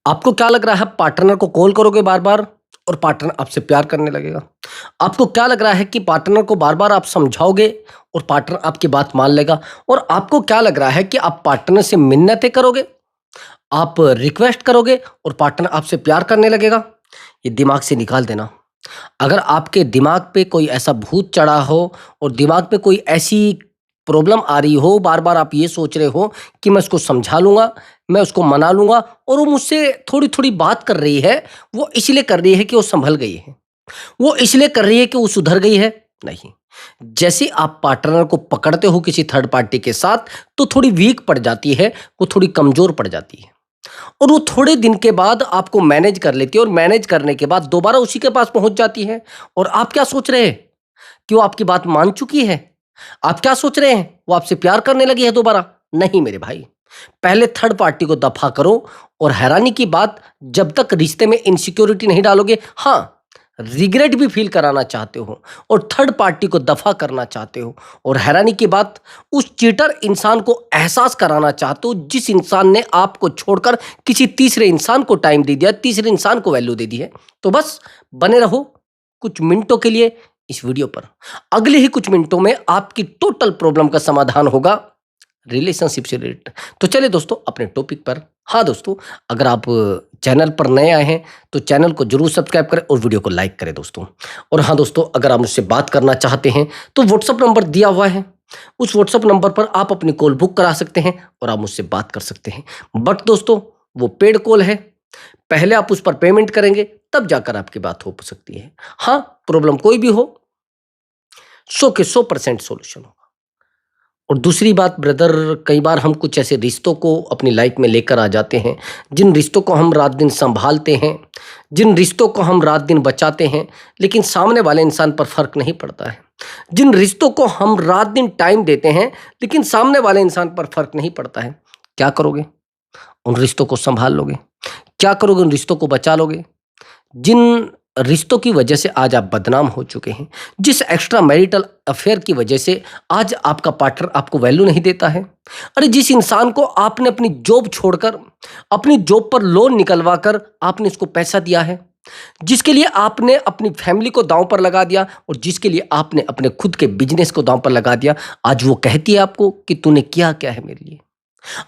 आपको क्या लग रहा है पार्टनर को कॉल करोगे बार-बार और पार्टनर आपसे प्यार करने लगेगा? आपको क्या लग रहा है कि पार्टनर को बार-बार आप समझाओगे और पार्टनर आपकी बात मान लेगा? और आपको क्या लग रहा है कि आप पार्टनर से मिन्नतें करोगे, आप रिक्वेस्ट करोगे और पार्टनर आपसे प्यार करने लगेगा? ये दिमाग से निकाल देना। अगर आपके दिमाग पे कोई ऐसा भूत चढ़ा हो और दिमाग में कोई ऐसी प्रॉब्लम आ रही हो, बार-बार आप ये सोच रहे हो कि मैं उसको समझा लूँगा, मैं उसको मना लूँगा और वो मुझसे थोड़ी-थोड़ी बात कर रही है, वो इसलिए कर रही है कि वो सँभल गई है। वो इसलिए कर रही है कि वो सुधर गई है? नहीं। जैसे आप पार्टनर को पकड़ते हो किसी थर्ड पार्टी के साथ, तो थोड़ी वीक पड़ जाती है, वो थोड़ी कमज़ोर पड़ जाती है। और वो थोड़े दिन के बाद आपको मैनेज कर लेती है और मैनेज करने के बाद दोबारा उसी के पास पहुँच जाती है। और आप क्या सोच रहे हैं कि वो आपकी बात मान चुकी है? आप क्या सोच रहे हैं वो आपसे प्यार करने लगी है दोबारा? नहीं मेरे भाई। पहले थर्ड पार्टी को दफ़ा करो और हैरानी की बात, जब तक रिश्ते में इनसिक्योरिटी नहीं डालोगे, हाँ, रिग्रेट भी फ़ील कराना चाहते हो और थर्ड पार्टी को दफ़ा करना चाहते हो और हैरानी की बात, उस चीटर इंसान को एहसास कराना चाहते हो जिस इंसान ने आपको छोड़कर किसी तीसरे इंसान को टाइम दे दिया, तीसरे इंसान को वैल्यू दे दी है। तो बस बने रहो कुछ मिनटों के लिए इस वीडियो पर। अगले ही कुछ मिनटों में आपकी टोटल प्रॉब्लम का समाधान होगा रिलेशनशिप से रिलेटेड। तो चलिए दोस्तों अपने टॉपिक पर। हाँ दोस्तों, अगर आप चैनल पर नए आए हैं तो चैनल को जरूर सब्सक्राइब करें और वीडियो को लाइक करें दोस्तों। और हाँ दोस्तों, अगर आप मुझसे बात करना चाहते हैं तो व्हाट्सअप नंबर दिया हुआ है, उस व्हाट्सअप नंबर पर आप अपनी कॉल बुक करा सकते हैं और आप मुझसे बात कर सकते हैं। बट दोस्तों, वो पेड कॉल है, पहले आप उस पर पेमेंट करेंगे तब जाकर आपकी बात हो सकती है। हाँ, प्रॉब्लम कोई भी हो, 100 के 100% सॉल्यूशन होगा। और दूसरी बात ब्रदर, कई बार हम कुछ ऐसे रिश्तों को अपनी लाइफ में लेकर आ जाते हैं, जिन रिश्तों को हम रात दिन संभालते हैं, जिन रिश्तों को हम रात दिन बचाते हैं, लेकिन सामने वाले इंसान पर फर्क नहीं पड़ता है। जिन रिश्तों को हम रात दिन टाइम देते हैं, लेकिन सामने वाले इंसान पर फर्क नहीं पड़ता है। क्या करोगे? उन रिश्तों को संभाल लोगे? क्या करोगे? उन रिश्तों को बचा लोगे? जिन रिश्तों की वजह से आज आप बदनाम हो चुके हैं, जिस एक्स्ट्रा मैरिटल अफेयर की वजह से आज आपका पार्टनर आपको वैल्यू नहीं देता है, अरे जिस इंसान को आपने अपनी जॉब छोड़कर, अपनी जॉब पर लोन निकलवा कर आपने इसको पैसा दिया है, जिसके लिए आपने अपनी फैमिली को दांव पर लगा दिया और जिसके लिए आपने अपने खुद के बिजनेस को दांव पर लगा दिया, आज वो कहती है आपको कि तूने किया क्या है मेरे लिए?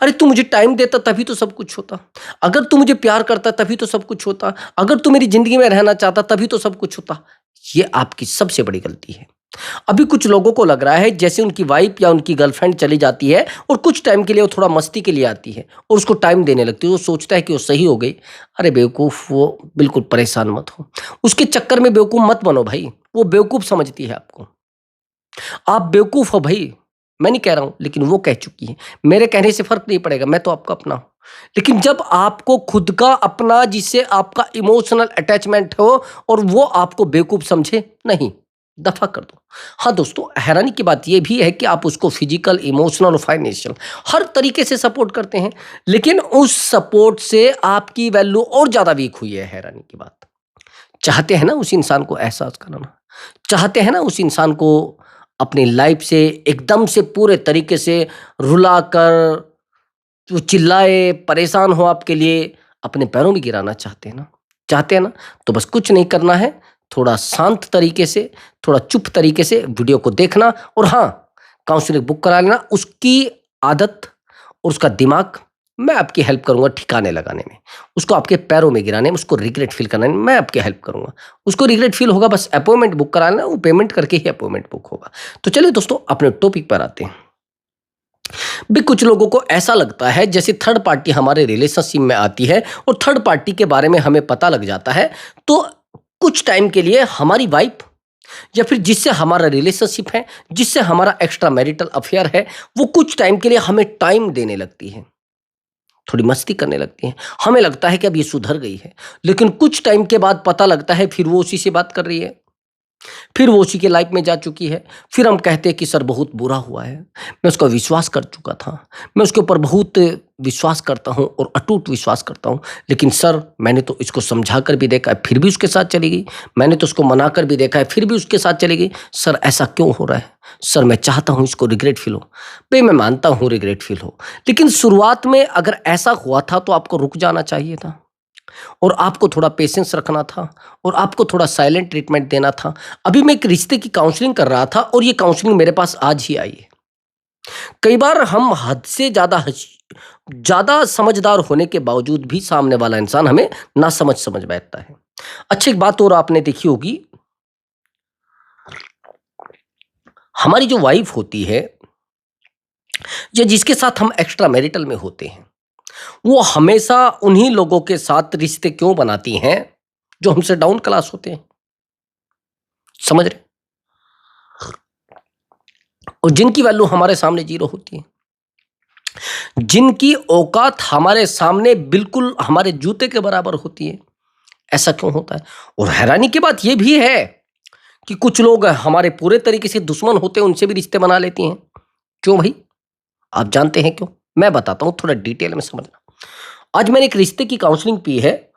अरे तू मुझे टाइम देता तभी तो सब कुछ होता। अगर तू मुझे प्यार करता तभी तो सब कुछ होता। अगर तू मेरी ज़िंदगी में रहना चाहता तभी तो सब कुछ होता। ये आपकी सबसे बड़ी गलती है। अभी कुछ लोगों को लग रहा है जैसे उनकी वाइफ़ या उनकी गर्लफ्रेंड चली जाती है और कुछ टाइम के लिए वो थोड़ा मस्ती के लिए आती है और उसको टाइम देने लगती है। वो सोचता है कि वो सही हो गई। अरे बेवकूफ़, वो बिल्कुल परेशान मत हो। उसके चक्कर में बेवकूफ़ मत बनो भाई। वो बेवकूफ़ समझती है आपको। आप बेवकूफ़ हो भई, मैं नहीं कह रहा हूँ, लेकिन वो कह चुकी है। मेरे कहने से फ़र्क नहीं पड़ेगा, मैं तो आपका अपना हूँ। लेकिन जब आपको खुद का अपना जिससे आपका इमोशनल अटैचमेंट हो और वो आपको बेवकूफ़ समझे, नहीं, दफ़ा कर दो। हाँ दोस्तों, हैरानी की बात ये भी है कि आप उसको फ़िज़िकल, इमोशनल और फ़ाइनेंशियल हर तरीके से सपोर्ट करते हैं, लेकिन उस सपोर्ट से आपकी वैल्यू और ज़्यादा वीक हुई है, हैरानी की बात। चाहते हैं ना उस इंसान को एहसास कराना, चाहते हैं ना उस इंसान को अपनी लाइफ से एकदम से पूरे तरीके से रुला कर, जो चिल्लाए, परेशान हो आपके लिए, अपने पैरों में गिराना चाहते हैं ना? चाहते हैं ना? तो बस कुछ नहीं करना है, थोड़ा शांत तरीके से, थोड़ा चुप तरीके से वीडियो को देखना और हाँ, काउंसलिंग बुक करा लेना। उसकी आदत और उसका दिमाग मैं आपकी हेल्प करूँगा ठिकाने लगाने में, उसको आपके पैरों में गिराने में, उसको रिग्रेट फ़ील कराने में मैं आपकी हेल्प करूँगा। उसको रिग्रेट फ़ील होगा, बस अपॉइंटमेंट बुक करा लेना, वो पेमेंट करके ही अपॉइंटमेंट बुक होगा। तो चलिए दोस्तों अपने टॉपिक पर आते हैं। भी कुछ लोगों को ऐसा लगता है जैसे थर्ड पार्टी हमारे रिलेशनशिप में आती है और थर्ड पार्टी के बारे में हमें पता लग जाता है, तो कुछ टाइम के लिए हमारी वाइफ़ या फिर जिससे हमारा रिलेशनशिप है, जिससे हमारा एक्स्ट्रा मैरिटल अफेयर है, वो कुछ टाइम के लिए हमें टाइम देने लगती है। थोड़ी मस्ती करने लगती हैं। हमें लगता है कि अब ये सुधर गई है, लेकिन कुछ टाइम के बाद पता लगता है फिर वो उसी से बात कर रही है, फिर वो उसी के लाइफ में जा चुकी है। फिर हम कहते हैं कि सर बहुत बुरा हुआ है, मैं उसका विश्वास कर चुका था, मैं उसके ऊपर बहुत विश्वास करता हूँ और अटूट विश्वास करता हूँ, लेकिन सर मैंने तो इसको समझा कर भी देखा है फिर भी उसके साथ चली गई, मैंने तो उसको मना कर भी देखा है फिर भी उसके साथ चली गई। सर ऐसा क्यों हो रहा है? सर मैं चाहता हूँ इसको रिग्रेट फील हो। भाई मैं मानता हूँ रिग्रेट फील हो, लेकिन शुरुआत में अगर ऐसा हुआ था तो आपको रुक जाना चाहिए था। और आपको थोड़ा पेशेंस रखना था और आपको थोड़ा साइलेंट ट्रीटमेंट देना था। अभी मैं एक रिश्ते की काउंसलिंग कर रहा था और ये काउंसलिंग मेरे पास आज ही आई है। कई बार हम हद से ज़्यादा समझदार होने के बावजूद भी सामने वाला इंसान हमें समझ बैठता है। अच्छा, एक बात और आपने देखी होगी, हमारी जो वाइफ होती है या जिसके साथ हम एक्स्ट्रा मैरिटल में होते हैं, वो हमेशा उन्हीं लोगों के साथ रिश्ते क्यों बनाती हैं जो हमसे डाउन क्लास होते हैं। समझ रहे? और जिनकी वैल्यू हमारे सामने जीरो होती है, जिनकी औकात हमारे सामने बिल्कुल हमारे जूते के बराबर होती है। ऐसा क्यों होता है? और हैरानी की बात यह भी है कि कुछ लोग हमारे पूरे तरीके से दुश्मन होते हैं, उनसे भी रिश्ते बना लेती हैं। क्यों भाई? आप जानते हैं क्यों? मैं बताता हूं, थोड़ा डिटेल में समझना। आज मैंने एक रिश्ते की काउंसलिंग की है।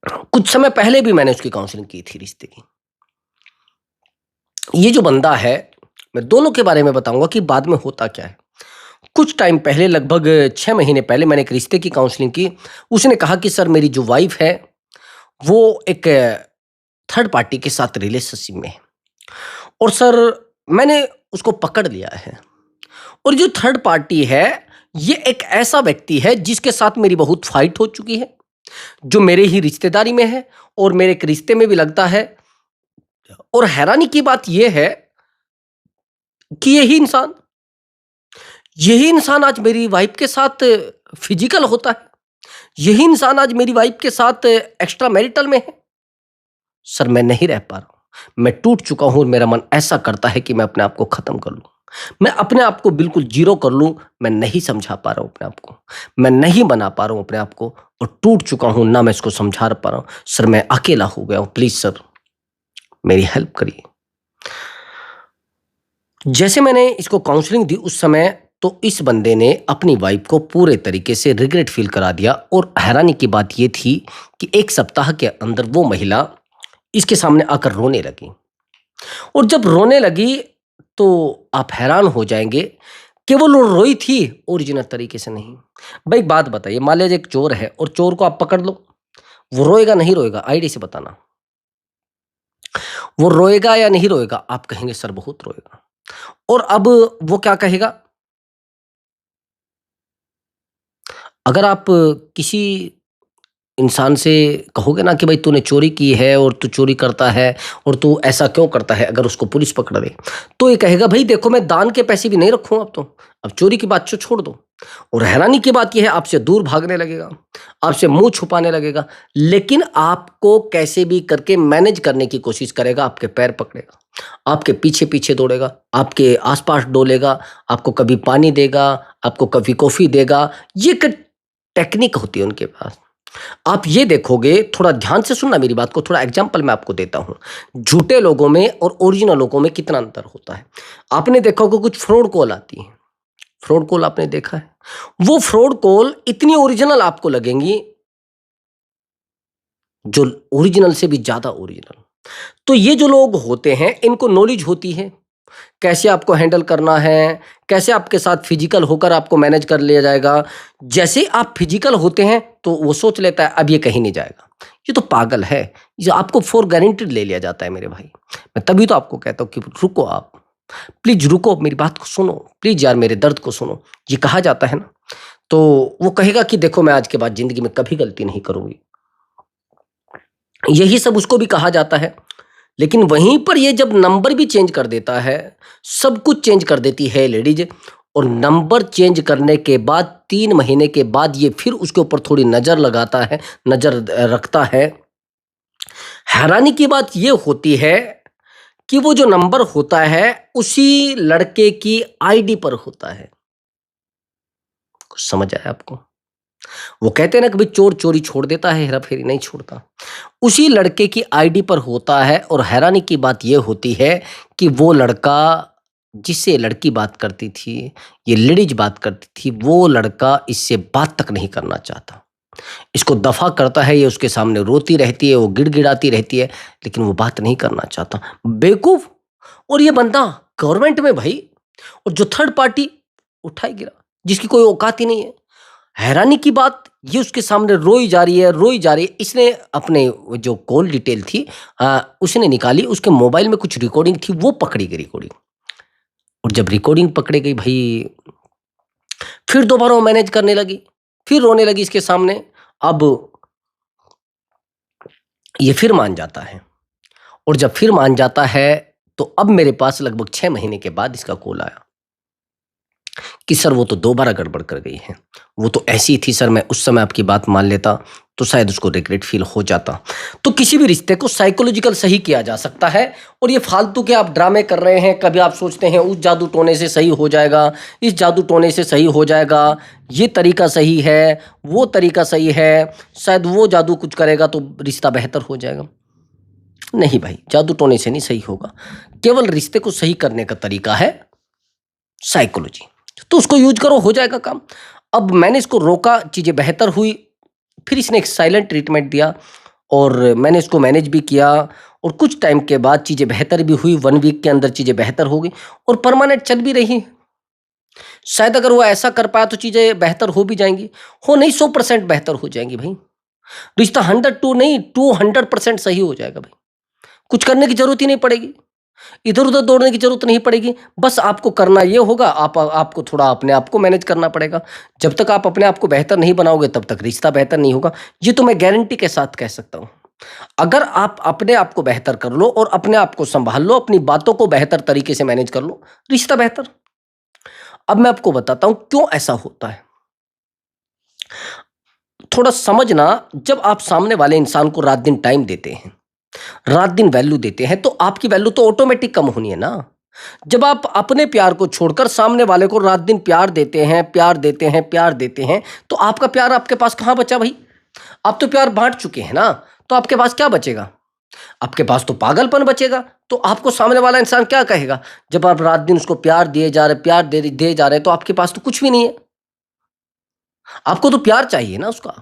कुछ समय पहले भी मैंने उसकी काउंसलिंग की थी रिश्ते की। ये जो बंदा है, मैं दोनों के बारे में बताऊंगा कि बाद में होता क्या है। कुछ टाइम पहले, लगभग 6 महीने पहले, मैंने एक रिश्ते की काउंसलिंग की। उसने कहा कि सर, मेरी जो वाइफ है वो एक थर्ड पार्टी के साथ रिलेशनशिप में है। और सर, मैंने उसको पकड़ लिया है। और जो थर्ड पार्टी है, ये एक ऐसा व्यक्ति है जिसके साथ मेरी बहुत फाइट हो चुकी है, जो मेरे ही रिश्तेदारी में है और मेरे एक रिश्ते में भी लगता है। और हैरानी की बात यह है कि यही इंसान आज मेरी वाइफ के साथ फिजिकल होता है। यही इंसान आज मेरी वाइफ के साथ एक्स्ट्रा मैरिटल में है। सर, मैं नहीं रह पा रहा हूं, मैं टूट चुका हूं और मेरा मन ऐसा करता है कि मैं अपने आप को खत्म कर लूं, मैं अपने आप को बिल्कुल जीरो कर लूं। मैं नहीं समझा पा रहा हूं अपने आप को, मैं नहीं बना पा रहा हूं अपने आप को, और टूट चुका हूं, ना मैं इसको समझा पा रहा हूं। सर, मैं अकेला हो गया हूं, प्लीज सर मेरी हेल्प करिए। जैसे मैंने इसको काउंसलिंग दी उस समय, तो इस बंदे ने अपनी वाइफ को पूरे तरीके से रिग्रेट फील करा दिया। और हैरानी की बात यह थी कि 1 सप्ताह के अंदर वो महिला इसके सामने आकर रोने लगी। और जब रोने लगी तो आप हैरान हो जाएंगे कि वो रोई थी ओरिजिनल तरीके से नहीं। भाई, एक बात बताइए, मान लीजिए एक चोर है और चोर को आप पकड़ लो, वो रोएगा नहीं रोएगा? आईडी से बताना, वो रोएगा या नहीं रोएगा? आप कहेंगे सर बहुत रोएगा। और अब वो क्या कहेगा? अगर आप किसी इंसान से कहोगे ना कि भाई तूने चोरी की है और तू चोरी करता है और तू ऐसा क्यों करता है, अगर उसको पुलिस पकड़ ले तो ये कहेगा भाई देखो, मैं दान के पैसे भी नहीं रखूँ अब तो, अब चोरी की बात छोड़ दो। और हैरानी की बात यह है, आपसे दूर भागने लगेगा, आपसे मुंह छुपाने लगेगा, लेकिन आपको कैसे भी करके मैनेज करने की कोशिश करेगा, आपके पैर पकड़ेगा, आपके पीछे पीछे दौड़ेगा, आपके आसपास डोलेगा, आपको कभी पानी देगा, आपको कभी कॉफी देगा। ये एक टेक्निक होती है उनके पास। आप ये देखोगे, थोड़ा ध्यान से सुनना मेरी बात को, थोड़ा एग्जाम्पल मैं आपको देता हूँ। झूठे लोगों में और ओरिजिनल लोगों में कितना अंतर होता है। आपने देखा होगा कुछ फ्रॉड कॉल आती है, फ्रॉड कॉल आपने देखा है? वो फ्रॉड कॉल इतनी ओरिजिनल आपको लगेंगी, जो ओरिजिनल से भी ज्यादा ओरिजिनल। तो ये जो लोग होते हैं, इनको नॉलेज होती है कैसे आपको हैंडल करना है, कैसे आपके साथ फिजिकल होकर आपको मैनेज कर लिया जाएगा। जैसे आप फिजिकल होते हैं तो वो सोच लेता है अब ये कहीं नहीं जाएगा, ये तो पागल है, ये आपको फॉर गारंटेड ले लिया जाता है मेरे भाई। मैं तभी तो आपको कहता हूँ कि रुको, आप प्लीज रुको, मेरी बात को सुनो, प्लीज यार मेरे दर्द को सुनो। ये कहा जाता है ना, तो वो कहेगा कि देखो मैं आज के बाद जिंदगी में कभी गलती नहीं करूंगी, यही सब उसको भी कहा जाता है। लेकिन वहीं पर ये जब नंबर भी चेंज कर देता है, सब कुछ चेंज कर देती है लेडीज, और नंबर चेंज करने के बाद 3 महीने के बाद ये फिर उसके ऊपर थोड़ी नजर लगाता है, नजर रखता है। हैरानी की बात ये होती है कि वो जो नंबर होता है उसी लड़के की आईडी पर होता है। कुछ समझ आया आपको? वो कहते हैं ना कि भाई चोर चोरी छोड़ देता है, हेरा फेरी नहीं छोड़ता। उसी लड़के की आईडी पर होता है। और हैरानी की बात यह होती है कि वो लड़का जिससे लड़की बात करती थी, ये लेडीज बात करती थी, वो लड़का इससे बात तक नहीं करना चाहता, इसको दफा करता है, ये उसके सामने रोती रहती है, वो गिड़गिड़ाती रहती है, लेकिन वो बात नहीं करना चाहता, बेवकूफ। और ये बंदा गवर्नमेंट में भाई, और जो थर्ड पार्टी उठाई गिरा, जिसकी कोई औकात ही नहीं है। हैरानी की बात, ये उसके सामने रोई जा रही है, रोई जा रही है। इसने अपने वो जो कॉल डिटेल थी उसने निकाली, उसके मोबाइल में कुछ रिकॉर्डिंग थी, वो पकड़ी गई रिकॉर्डिंग। और जब रिकॉर्डिंग पकड़ी गई भाई, फिर दोबारा वो मैनेज करने लगी, फिर रोने लगी इसके सामने। अब ये फिर मान जाता है, और जब फिर मान जाता है तो अब मेरे पास लगभग 6 महीने के बाद इसका कॉल आया कि सर वो तो दोबारा गड़बड़ कर गई है, वो तो ऐसी थी सर, मैं उस समय आपकी बात मान लेता तो शायद उसको रिग्रेट फील हो जाता। तो किसी भी रिश्ते को साइकोलॉजिकल सही किया जा सकता है। और ये फालतू के आप ड्रामे कर रहे हैं, कभी आप सोचते हैं उस जादू टोने से सही हो जाएगा, इस जादू टोने से सही हो जाएगा, ये तरीका सही है, वो तरीका सही है, शायद वो जादू कुछ करेगा तो रिश्ता बेहतर हो जाएगा। नहीं भाई, जादू टोने से नहीं सही होगा। केवल रिश्ते को सही करने का तरीका है साइकोलॉजी, तो उसको यूज करो, हो जाएगा काम। अब मैंने इसको रोका, चीज़ें बेहतर हुई, फिर इसने एक साइलेंट ट्रीटमेंट दिया और मैंने इसको मैनेज भी किया, और कुछ टाइम के बाद चीज़ें बेहतर भी हुई, 1 वीक के अंदर चीज़ें बेहतर हो गई और परमानेंट चल भी रही। शायद अगर वो ऐसा कर पाया तो चीज़ें बेहतर हो भी जाएंगी, हो नहीं 100% बेहतर हो जाएंगी भाई। रिश्ता 100 टू नहीं 200% सही हो जाएगा भाई। कुछ करने की जरूरत ही नहीं पड़ेगी, इधर-उधर दौड़ने की ज़रूरत नहीं पड़ेगी। बस आपको करना ये होगा, आपको थोड़ा अपने आप को मैनेज करना पड़ेगा। जब तक आप अपने आप को बेहतर नहीं बनाओगे, तब तक रिश्ता बेहतर नहीं होगा। ये तो मैं गारंटी के साथ कह सकता हूँ। अगर आप अपने आप को बेहतर कर लो और अपने आप को सँभाल लो, अपनी बातों को बेहतर तरीके से मैनेज कर लो, रिश्ता बेहतर। अब मैं आपको बताता हूँ क्यों ऐसा होता है। थोड़ा समझना, जब आप सामने वाले इंसान को रात-दिन टाइम देते हैं, रात-दिन वैल्यू देते हैं, तो आपकी वैल्यू तो ऑटोमैटिक कम होनी है ना। जब आप अपने प्यार को छोड़कर सामने वाले को रात दिन प्यार देते हैं, प्यार देते हैं, प्यार देते हैं, तो आपका प्यार आपके पास कहाँ बचा भाई? आप तो प्यार बाँट चुके हैं ना, तो आपके पास क्या बचेगा? आपके पास तो पागलपन बचेगा। तो आपको सामने वाला इंसान क्या कहेगा? जब आप रात दिन उसको प्यार दिए जा रहे, प्यार दिए जा रहे हैं, तो आपके पास तो कुछ भी नहीं है। आपको तो प्यार चाहिए ना उसका।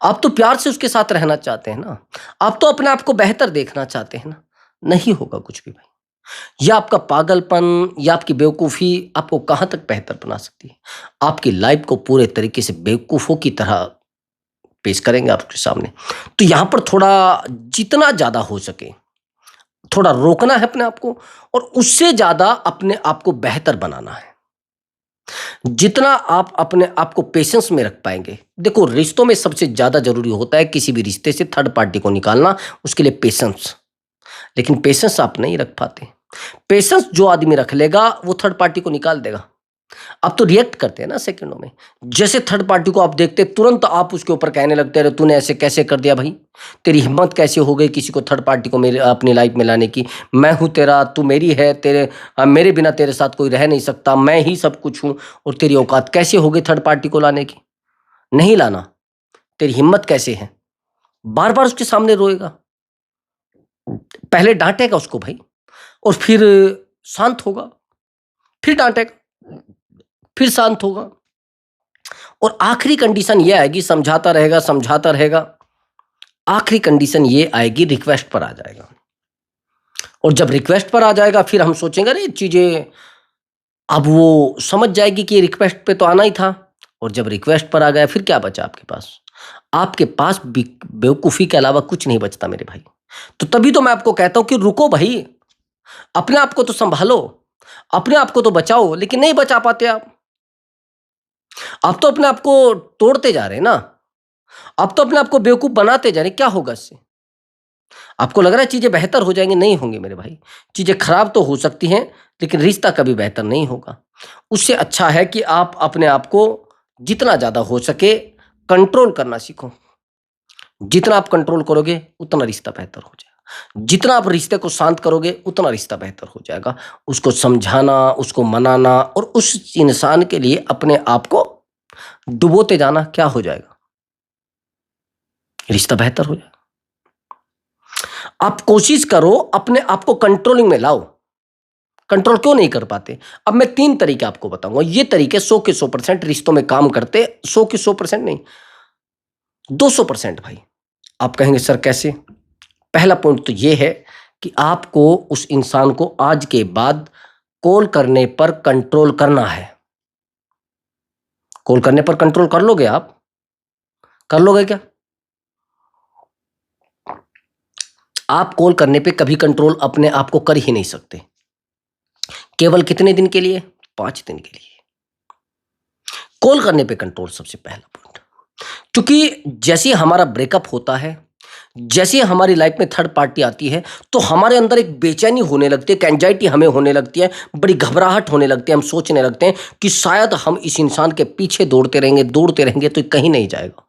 आप तो प्यार से उसके साथ रहना चाहते हैं ना। आप तो अपने आप को बेहतर देखना चाहते हैं ना। नहीं होगा कुछ भी भाई। या आपका पागलपन या आपकी बेवकूफ़ी आपको कहाँ तक बेहतर बना सकती है। आपकी लाइफ़ को पूरे तरीके से बेवकूफ़ों की तरह पेश करेंगे आपके सामने। तो यहाँ पर थोड़ा जितना ज़्यादा हो सके, थोड़ा रोकना है अपने आप को और उससे ज़्यादा अपने आप को बेहतर बनाना है। जितना आप अपने आप को पेशेंस में रख पाएँगे, देखो रिश्तों में सबसे ज़्यादा ज़रूरी होता है किसी भी रिश्ते से थर्ड पार्टी को निकालना, उसके लिए पेशेंस। लेकिन पेशेंस आप नहीं रख पाते। पेशेंस जो आदमी रख लेगा वो थर्ड पार्टी को निकाल देगा। आप तो रिएक्ट करते हैं ना सेकंडों में। जैसे थर्ड पार्टी को आप देखते तुरंत आप उसके ऊपर कहने लगते हैं, अरे तूने ऐसे कैसे कर दिया भाई? तेरी हिम्मत कैसे हो गई किसी को थर्ड पार्टी को मेरे अपनी लाइफ में लाने की? मैं हूँ तेरा, तू मेरी है, मेरे बिना तेरे साथ कोई रह नहीं सकता, मैं ही सब कुछ हूँ और तेरी औकात कैसे हो गई थर्ड पार्टी को लाने की? नहीं लाना। तेरी हिम्मत कैसे है? बार-बार उसके सामने रोएगा। पहले डाँटेगा उसको भाई और फिर शांत होगा, फिर डाँटेगा, फिर शांत होगा और आखिरी कंडीशन ये आएगी, समझाता रहेगा, आखिरी कंडीशन ये आएगी रिक्वेस्ट पर आ जाएगा। और जब रिक्वेस्ट पर आ जाएगा फिर हम सोचेंगे अरे चीज़ें, अब वो समझ जाएगी कि रिक्वेस्ट पे तो आना ही था। और जब रिक्वेस्ट पर आ गया फिर क्या बचा आपके पास? आपके पास बेवकूफ़ी के अलावा कुछ नहीं बचता मेरे भाई। तो तभी तो मैं आपको कहता हूँ कि रुको भाई, अपने आप को तो सँभालो, अपने आप को तो बचाओ, लेकिन नहीं बचा पाते आप। आप तो अपने आप को तोड़ते जा रहे हैं ना, आप तो अपने आप को बेवकूफ़ बनाते जा रहे हैं, क्या होगा इससे? आपको लग रहा है चीज़ें बेहतर हो जाएँगी, नहीं होंगी मेरे भाई। चीज़ें खराब तो हो सकती हैं, लेकिन रिश्ता कभी बेहतर नहीं होगा। उससे अच्छा है कि आप अपने आप को जितना ज़्यादा हो सके कंट्रोल करना सीखो। जितना आप कंट्रोल करोगे, उतना रिश्ता बेहतर हो जाएगा। जितना आप रिश्ते को शांत करोगे, उतना रिश्ता बेहतर हो जाएगा। उसको समझाना, उसको मनाना और उस इंसान के लिए अपने आप को डुबोते जाना, क्या हो जाएगा? रिश्ता बेहतर हो जाएगा। आप कोशिश करो अपने आप को कंट्रोलिंग में लाओ। कंट्रोल क्यों नहीं कर पाते? अब मैं 3 तरीके आपको बताऊँगा। ये तरीके 100 के 100% रिश्तों में काम करते, 100 के 100% नहीं, 200% भाई। आप कहेंगे सर कैसे? पहला पॉइंट तो ये है कि आपको उस इंसान को आज के बाद कॉल करने पर कंट्रोल करना है। कॉल करने पर कंट्रोल कर लोगे आप? कर लोगे क्या? आप कॉल करने पे कभी कंट्रोल अपने आप को कर ही नहीं सकते। केवल कितने दिन के लिए? 5 दिन के लिए। कॉल करने पे कंट्रोल सबसे पहला पॉइंट। क्योंकि जैसे ही हमारा ब्रेकअप होता है, जैसे ही हमारी लाइफ में थर्ड पार्टी आती है, तो हमारे अंदर एक बेचैनी होने लगती है, एक एंजाइटी हमें होने लगती है, बड़ी घबराहट होने लगती है। हम सोचने लगते हैं कि शायद हम इस इंसान के पीछे दौड़ते रहेंगे तो ये कहीं नहीं जाएगा।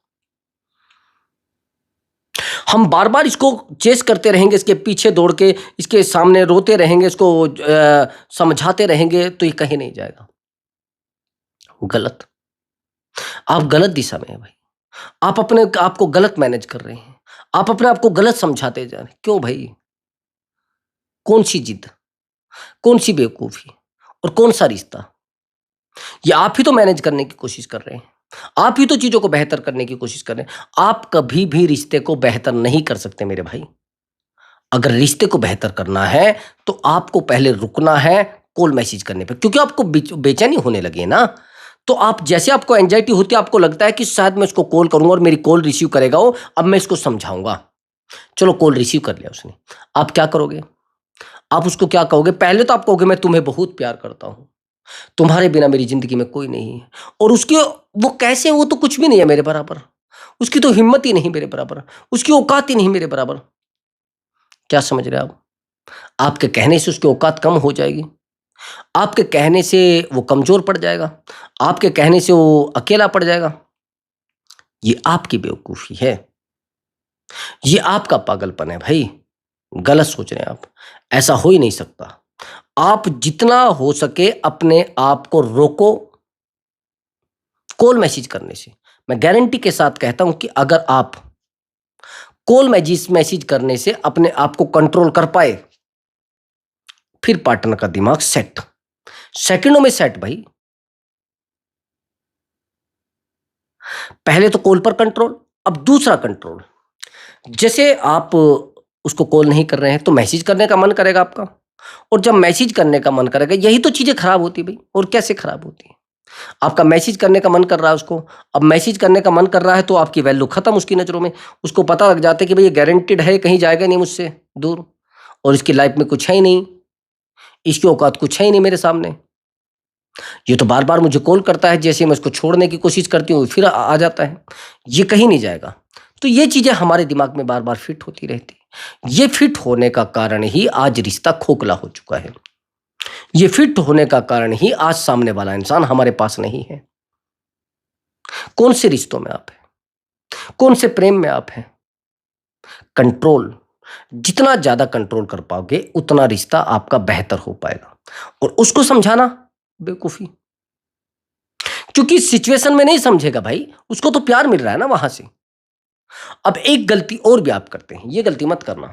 हम बार बार इसको चेस करते रहेंगे, इसके पीछे दौड़ के, इसके सामने रोते रहेंगे, इसको समझाते रहेंगे तो ये कहीं नहीं जाएगा। गलत। आप गलत दिशा में हैं भाई। आप अपने आप को गलत मैनेज कर रहे हैं। आप अपने आप को गलत समझाते जा रहे हैं। क्यों भाई? कौन सी जिद, कौन सी बेवकूफी और कौन सा रिश्ता? ये आप ही तो मैनेज करने की कोशिश कर रहे हैं। आप ही तो चीजों को बेहतर करने की कोशिश कर रहे हैं। आप कभी भी रिश्ते को बेहतर नहीं कर सकते मेरे भाई। अगर रिश्ते को बेहतर करना है तो आपको पहले रुकना है कॉल मैसेज करने पे, क्योंकि आपको बेचैनी होने लगी है ना। तो आप जैसे आपको एंजाइटी होती है, आपको लगता है कि शायद मैं इसको कॉल करूंगा और मेरी कॉल रिसीव करेगा वो, अब मैं इसको समझाऊंगा। चलो कॉल रिसीव कर लिया उसने, आप क्या करोगे? आप उसको क्या कहोगे? पहले तो आप कहोगे मैं तुम्हें बहुत प्यार करता हूं, तुम्हारे बिना मेरी जिंदगी में कोई नहीं है। और उसके, वो कैसे, वो तो कुछ भी नहीं है मेरे बराबर, उसकी तो हिम्मत ही नहीं मेरे बराबर, उसकी औकात ही नहीं मेरे बराबर। क्या समझ रहे हैं आप? आपके कहने से उसकी औकात कम हो जाएगी, आपके कहने से वो कमजोर पड़ जाएगा, आपके कहने से वो अकेला पड़ जाएगा। ये आपकी बेवकूफी है, ये आपका पागलपन है भाई। गलत सोच रहे हैं आप, ऐसा हो ही नहीं सकता। आप जितना हो सके अपने आप को रोको कॉल मैसेज करने से। मैं गारंटी के साथ कहता हूं कि अगर आप कॉल मैसेज करने से अपने आप को कंट्रोल कर पाए, फिर पार्टनर का दिमाग सेट, सेकंडों में सेट भाई। पहले तो कॉल पर कंट्रोल, अब दूसरा कंट्रोल। जैसे आप उसको कॉल नहीं कर रहे हैं तो मैसेज करने का मन करेगा आपका, और जब मैसेज करने का मन करेगा, यही तो चीजें खराब होती है भाई। और कैसे खराब होती है? आपका मैसेज करने का मन कर रहा है उसको, अब मैसेज करने का मन कर रहा है तो आपकी वैल्यू खत्म उसकी नजरों में। उसको पता लग जाता है कि भाई ये गारंटेड है, कहीं जाएगा नहीं मुझसे दूर, और इसकी लाइफ में कुछ है ही नहीं, इसकी औकात कुछ है ही नहीं मेरे सामने। ये तो बार बार मुझे कॉल करता है, जैसे मैं उसको छोड़ने की कोशिश करती हूँ फिर आ जाता है, ये कहीं नहीं जाएगा। तो ये चीजें हमारे दिमाग में बार बार फिट होती रहती है। ये फिट होने का कारण ही आज रिश्ता खोखला हो चुका है। ये फिट होने का कारण ही आज सामने वाला इंसान हमारे पास नहीं है। कौन से रिश्तों में आप हैं? कौन से प्रेम में आप हैं? कंट्रोल, जितना ज्यादा कंट्रोल कर पाओगे उतना रिश्ता आपका बेहतर हो पाएगा। और उसको समझाना बेवकूफी, क्योंकि सिचुएशन में नहीं समझेगा भाई, उसको तो प्यार मिल रहा है ना वहां से। अब एक गलती और भी आप करते हैं, ये गलती मत करना।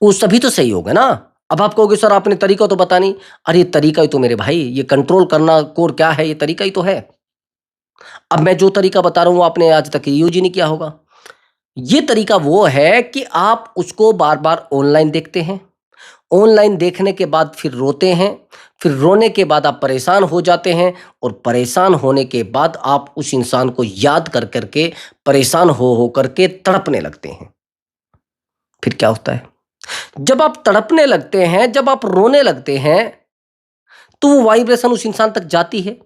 वो सभी तो सही होगा ना। अब आप कहोगे सर आपने तरीका तो बता नहीं। अरे तरीका ही तो मेरे भाई, ये कंट्रोल करना कोर क्या है, ये तरीका ही तो है। अब मैं जो तरीका बता रहा हूं वो आपने आज तक यूज ही नहीं किया होगा। ये तरीका वो है कि आप उसको बार बार ऑनलाइन देखते हैं, ऑनलाइन देखने के बाद फिर रोते हैं, फिर रोने के बाद आप परेशान हो जाते हैं, और परेशान होने के बाद आप उस इंसान को याद कर करके परेशान हो करके तड़पने लगते हैं। फिर क्या होता है? जब आप तड़पने लगते हैं, जब आप रोने लगते हैं, तो वो वाइब्रेशन उस इंसान तक जाती है,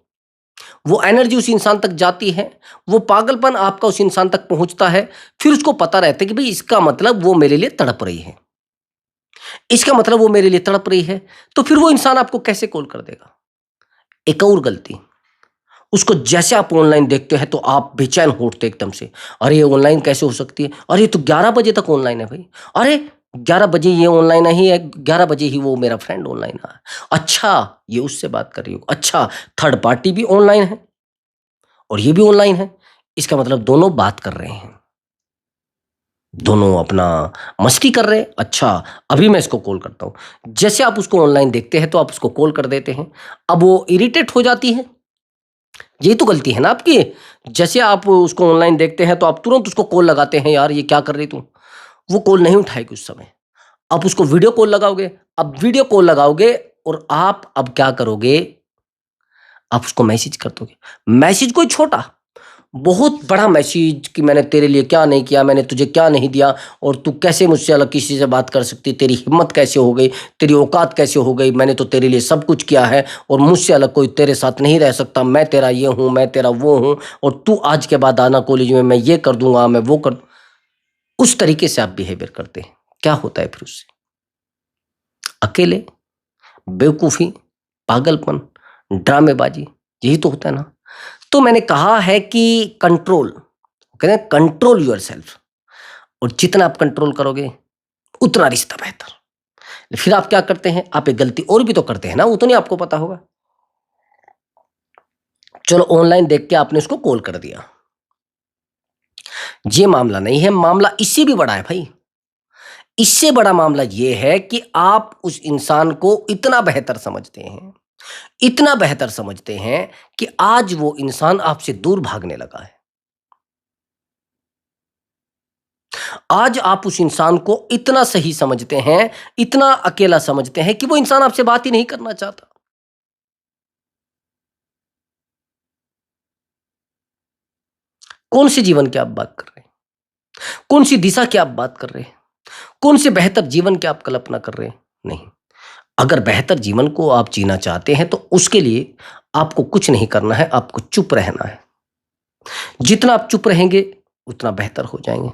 वो एनर्जी उस इंसान तक जाती है, वो पागलपन आपका उस इंसान तक पहुंचता है। फिर उसको पता रहता है कि भाई इसका मतलब वो मेरे लिए तड़प रही है, इसका मतलब वो मेरे लिए तड़प रही है, तो फिर वो इंसान आपको कैसे कॉल कर देगा? एक और गलती, उसको जैसे आप ऑनलाइन देखते हैं तो आप बेचैन हो उठते एकदम से। अरे ये ऑनलाइन कैसे हो सकती है? अरे ये तो 11 बजे तक ऑनलाइन है भाई। अरे 11 बजे ये ऑनलाइन नहीं है, 11 बजे ही वो मेरा फ्रेंड ऑनलाइन है। अच्छा, ये उससे बात कर रही हो। अच्छा, थर्ड पार्टी भी ऑनलाइन है और ये भी ऑनलाइन है, इसका मतलब दोनों बात कर रहे हैं, दोनों अपना मस्ती कर रहे हैं। अच्छा, अभी मैं इसको कॉल करता हूं। जैसे आप उसको ऑनलाइन देखते हैं तो आप उसको कॉल कर देते हैं, अब वो इरिटेट हो जाती है। यही तो गलती है ना आपकी। जैसे आप उसको ऑनलाइन देखते हैं तो आप तुरंत उसको कॉल लगाते हैं, यार ये क्या कर रही तू। वो कॉल नहीं उठाएगी उस समय, आप उसको वीडियो कॉल लगाओगे। अब वीडियो कॉल लगाओगे और आप अब क्या करोगे? आप उसको मैसेज कर दोगे। मैसेज कोई छोटा, बहुत बड़ा मैसेज कि मैंने तेरे लिए क्या नहीं किया, मैंने तुझे क्या नहीं दिया, और तू कैसे मुझसे अलग किसी से बात कर सकती, तेरी हिम्मत कैसे हो गई, तेरी औकात कैसे हो गई, मैंने तो तेरे लिए सब कुछ किया है और मुझसे अलग कोई तेरे साथ नहीं रह सकता, मैं तेरा ये हूँ, मैं तेरा वो हूँ, और तू आज के बाद आना कॉलेज में, मैं ये कर दूंगा, मैं वो कर। उस तरीके से आप बिहेवियर करते हैं, क्या होता है फिर उससे? अकेले, बेवकूफी, पागलपन, ड्रामेबाजी, यही तो होता है ना। तो मैंने कहा है कि कंट्रोल, कहते हैं कंट्रोल योर सेल्फ, और जितना आप कंट्रोल करोगे उतना रिश्ता बेहतर। फिर आप क्या करते हैं, आप एक गलती और भी तो करते हैं ना, वो तो नहीं आपको पता होगा। चलो ऑनलाइन देख के आपने उसको कॉल कर दिया, ये मामला नहीं है, मामला इससे भी बड़ा है भाई। इससे बड़ा मामला ये है कि आप उस इंसान को इतना बेहतर समझते हैं, इतना बेहतर समझते हैं कि आज वो इंसान आपसे दूर भागने लगा है। आज आप उस इंसान को इतना सही समझते हैं, इतना अकेला समझते हैं कि वो इंसान आपसे बात ही नहीं करना चाहता। कौन से जीवन की आप बात कर रहे हैं? कौन सी दिशा की आप बात कर रहे हैं? कौन से बेहतर जीवन की आप कल्पना कर रहे हैं? नहीं। अगर बेहतर जीवन को आप जीना चाहते हैं तो उसके लिए आपको कुछ नहीं करना है, आपको चुप रहना है। जितना आप चुप रहेंगे उतना बेहतर हो जाएंगे,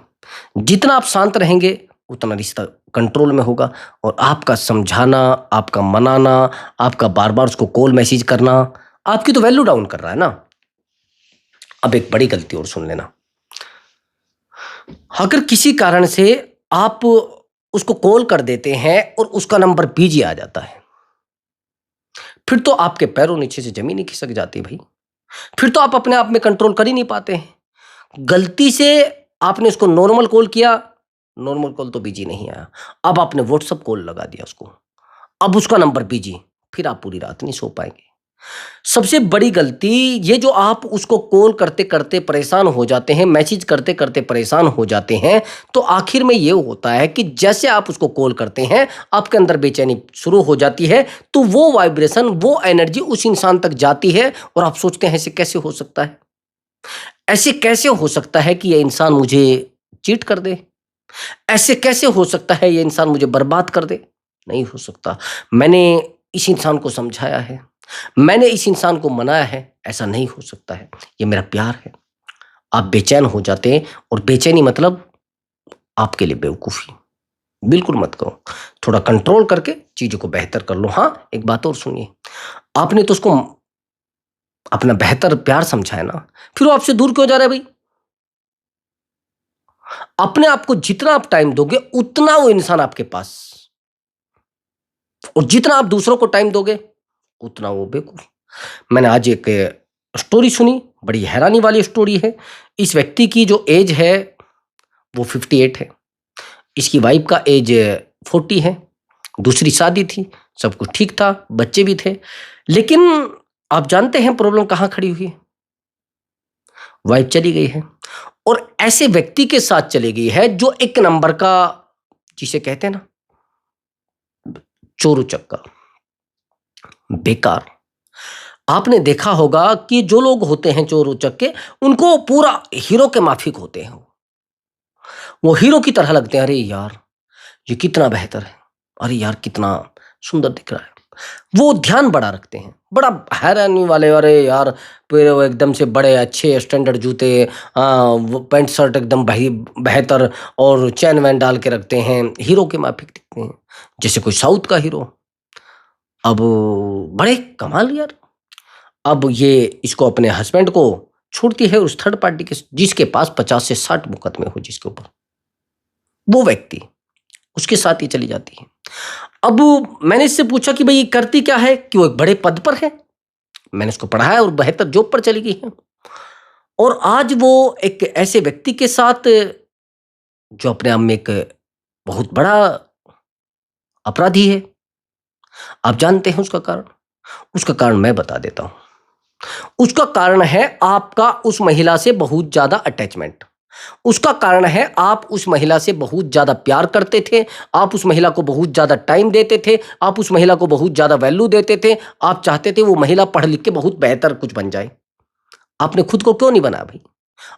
जितना आप शांत रहेंगे उतना रिश्ता कंट्रोल में होगा, और आपका समझाना, आपका मनाना, आपका बार बार उसको कॉल मैसेज करना आपकी तो वैल्यू डाउन कर रहा है ना। अब एक बड़ी गलती और सुन लेना, अगर किसी कारण से आप उसको कॉल कर देते हैं और उसका नंबर बिजी आ जाता है, फिर तो आपके पैरों नीचे से जमीन ही खिसक जाती है भाई। फिर तो आप अपने आप में कंट्रोल कर ही नहीं पाते हैं। गलती से आपने उसको नॉर्मल कॉल किया, नॉर्मल कॉल तो बिजी नहीं आया, अब आपने व्हाट्सअप कॉल लगा दिया उसको, अब उसका नंबर बिजी, फिर आप पूरी रात नहीं सो पाएंगे। सबसे बड़ी गलती ये, जो आप उसको कॉल करते करते परेशान हो जाते हैं, मैसेज करते करते परेशान हो जाते हैं, तो आखिर में ये होता है कि जैसे आप उसको कॉल करते हैं आपके अंदर बेचैनी शुरू हो जाती है, तो वो वाइब्रेशन, वो एनर्जी उस इंसान तक जाती है, और आप सोचते हैं ऐसे कैसे हो सकता है, ऐसे कैसे हो सकता है कि ये इंसान मुझे चीट कर दे, ऐसे कैसे हो सकता है ये इंसान मुझे बर्बाद कर दे। नहीं हो सकता। मैंने इस इंसान को समझाया है, मैंने इस इंसान को मनाया है, ऐसा नहीं हो सकता है, ये मेरा प्यार है। आप बेचैन हो जाते हैं, और बेचैनी मतलब आपके लिए बेवकूफ़ी। बिल्कुल मत करो, थोड़ा कंट्रोल करके चीज़ों को बेहतर कर लो। हाँ, एक बात और सुनिए, आपने तो उसको अपना बेहतर प्यार समझा है ना, फिर वो आपसे दूर क्यों जा रहा है भाई? अपने आप को जितना आप टाइम दोगे उतना वो इंसान आपके पास, और जितना आप दूसरों को टाइम दोगे उतना वो बेवकूफ। मैंने आज एक स्टोरी सुनी, बड़ी हैरानी वाली स्टोरी है। इस व्यक्ति की जो एज है वो 58 है, इसकी वाइफ का एज 40 है, दूसरी शादी थी, सब कुछ ठीक था, बच्चे भी थे, लेकिन आप जानते हैं प्रॉब्लम कहाँ खड़ी हुई है? वाइफ चली गई है, और ऐसे व्यक्ति के साथ चली गई है जो एक नंबर का, जिसे कहते हैं ना, चोर उचक्का, बेकार। आपने देखा होगा कि जो लोग होते हैं चोर उचक्के, उनको पूरा हीरो के माफिक होते हैं, वो हीरो की तरह लगते हैं। अरे यार ये कितना बेहतर है, अरे यार कितना सुंदर दिख रहा है, वो ध्यान बड़ा रखते हैं, बड़ा हैरानी वाले, अरे यार फिर वो एकदम से बड़े अच्छे स्टैंडर्ड जूते, वो पैंट शर्ट एकदम भाई बेहतर, और चैन वैन डाल के रखते हैं, हीरो के माफिक दिखते हैं, जैसे कोई साउथ का हीरो। अब बड़े कमाल यार। अब ये इसको अपने हस्बैंड को छोड़ती है उस थर्ड पार्टी के, जिसके पास 50 से 60 मुकदमे हो जिसके ऊपर, वो व्यक्ति उसके साथ ही चली जाती है। अब मैंने इससे पूछा कि भाई ये करती क्या है, कि वो एक बड़े पद पर है, मैंने उसको पढ़ाया और बेहतर जॉब पर चली गई है, और आज वो एक ऐसे व्यक्ति के साथ, जो अपने आप में एक बहुत बड़ा अपराधी है। आप जानते हैं उसका कारण? उसका कारण मैं बता देता हूं। उसका कारण है आपका उस महिला से बहुत ज्यादा अटैचमेंट, उसका कारण है आप उस महिला से बहुत ज़्यादा प्यार करते थे, आप उस महिला को बहुत ज़्यादा टाइम देते थे, आप उस महिला को बहुत ज़्यादा वैल्यू देते थे, आप चाहते थे वो महिला पढ़ लिख के बहुत बेहतर कुछ बन जाए। आपने खुद को क्यों नहीं बनाया भाई?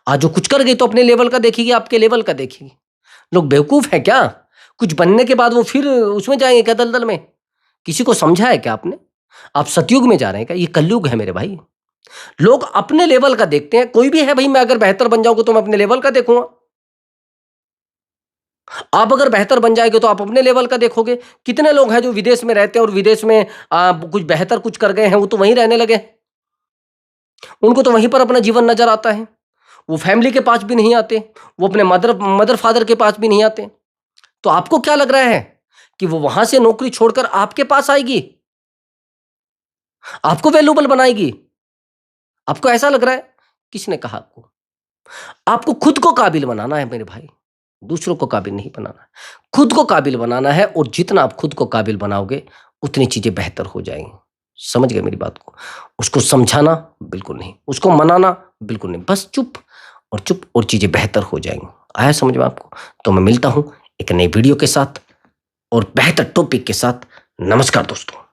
आज जो कुछ कर गई तो अपने लेवल का देखेगी, आपके लेवल का देखेगी। लोग बेवकूफ़ हैं क्या? कुछ बनने के बाद वो फिर उसमें जाएँगे क्या दलदल में? किसी को समझा है क्या आपने? आप सतयुग में जा रहे हैं क्या? ये कलयुग है मेरे भाई। लोग अपने लेवल का देखते हैं, कोई भी है भाई मैं अगर बेहतर बन जाऊँगा तो मैं अपने लेवल का देखूँगा। आप अगर बेहतर बन जाएँगे तो आप अपने लेवल का देखोगे। कितने लोग हैं जो विदेश में रहते हैं और विदेश में कुछ बेहतर कुछ कर गए हैं, वो तो वहीं रहने लगे। उनको तो वहीं पर अपना जीवन नज़र आता है। वो फैमिली के पास भी नहीं आते, वो अपने मदर मदर फादर के पास भी नहीं आते। तो आपको क्या लग रहा है कि वो वहाँ से नौकरी छोड़कर आपके पास आएगी? आपको वैल्यूएबल बनाएगी? आपको ऐसा लग रहा है? किसने कहा आपको? आपको खुद को काबिल बनाना है मेरे भाई, दूसरों को काबिल नहीं बनाना है। खुद को काबिल बनाना है और जितना आप खुद को काबिल बनाओगे, उतनी चीज़ें बेहतर हो जाएँगी। समझ गए मेरी बात को? उसको समझाना बिल्कुल नहीं, उसको मनाना बिल्कुल नहीं, बस चुप और चुप और चीज़ें बेहतर हो जाएँगी। आया समझ में आपको? तो मैं मिलता हूँ एक नई वीडियो के साथ और बेहतर टॉपिक के साथ। नमस्कार दोस्तों।